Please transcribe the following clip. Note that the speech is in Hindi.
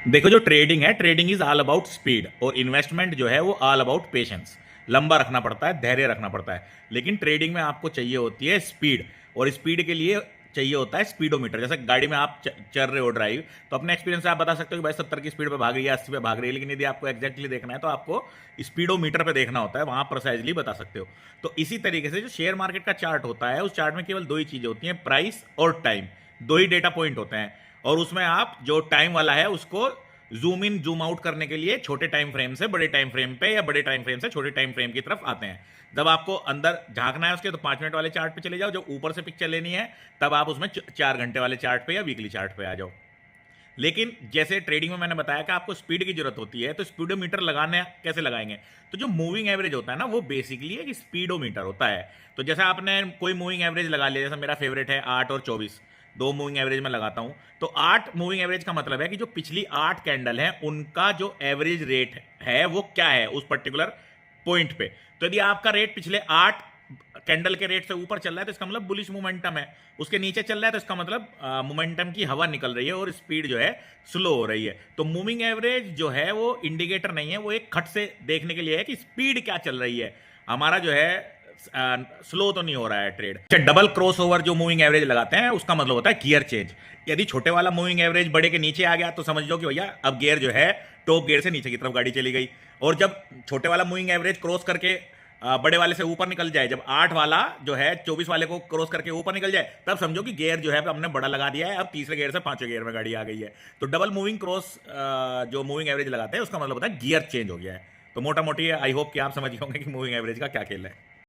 देखो, जो ट्रेडिंग है, trading is all about speed, और इन्वेस्टमेंट जो है वो ऑल अबाउट पेशेंस। लंबा रखना पड़ता है, धैर्य रखना पड़ता है। लेकिन ट्रेडिंग में आपको चाहिए होती है स्पीड, और स्पीड के लिए चाहिए होता है स्पीडोमीटर। जैसे गाड़ी में आप चल रहे हो ड्राइव, तो अपने एक्सपीरियंस से आप बता सकते हो कि भाई 70 की स्पीड पे भाग रही है, 80 पे भाग रही है। लेकिन यदि आपको एक्जैक्टली देखना है तो आपको स्पीडोमीटर पे देखना होता है, वहां प्रिसाइजली बता सकते हो। तो इसी तरीके से जो शेयर मार्केट का चार्ट होता है, उस चार्ट में केवल दो ही चीजें होती हैं, प्राइस और टाइम। दो ही डेटा पॉइंट होते हैं, और उसमें आप जो टाइम वाला है उसको जूम इन जूम आउट करने के लिए छोटे टाइम फ्रेम से बड़े टाइम फ्रेम पे, या बड़े टाइम फ्रेम से छोटे टाइम फ्रेम की तरफ आते हैं। जब आपको अंदर झांकना है उसके, तो 5 मिनट वाले चार्ट पे चले जाओ। जब ऊपर से पिक्चर लेनी है, तब आप उसमें 4 घंटे वाले चार्ट पे या वीकली चार्ट पे आ जाओ। लेकिन जैसे ट्रेडिंग में मैंने बताया कि आपको स्पीड की जरूरत होती है, तो स्पीडोमीटर लगाने कैसे लगाएंगे? तो जो मूविंग एवरेज होता है ना, वो बेसिकली एक स्पीडोमीटर होता है। तो जैसे आपने कोई मूविंग एवरेज लगा लिया, जैसे मेरा फेवरेट है 8 और 24, दो मूविंग एवरेज में लगाता हूं। तो 8 मूविंग एवरेज का मतलब है कि जो पिछली 8 कैंडल है उनका जो एवरेज रेट है वो क्या है उस पर्टिकुलर पॉइंट पे। तो यदि आपका रेट पिछले 8 कैंडल के रेट से ऊपर चल रहा है, तो इसका मतलब बुलिश मोमेंटम है। उसके नीचे चल रहा है, तो इसका मतलब मोमेंटम की हवा निकल रही है और स्पीड जो है स्लो हो रही है। तो मूविंग एवरेज जो है वो इंडिकेटर नहीं है, वो एक खट से देखने के लिए है कि स्पीड क्या चल रही है, हमारा जो है स्लो तो नहीं हो रहा है ट्रेड। डबल क्रॉस ओवर जो मूविंग एवरेज लगाते हैं, उसका मतलब होता है गियर चेंज। यदि छोटे वाला मूविंग एवरेज बड़े के नीचे आ गया, तो समझ लो कि भैया अब गियर जो है टॉप गियर से नीचे की तरफ गाड़ी चली गई। और जब छोटे वाला मूविंग एवरेज क्रॉस करके बड़े वाले से ऊपर निकल जाए, जब 8 वाला जो है 24 वाले को क्रॉस करके ऊपर निकल जाए, तब समझो कि गियर जो है हमने बड़ा लगा दिया है, अब तीसरे गियर से पांचवें गियर में गाड़ी आ गई है। तो डबल मूविंग क्रॉस जो मूविंग एवरेज लगाते हैं, उसका मतलब होता है गियर चेंज हो गया है। तो मोटा मोटी आई होप कि आप समझ गए होंगे कि मूविंग एवरेज का क्या खेल है।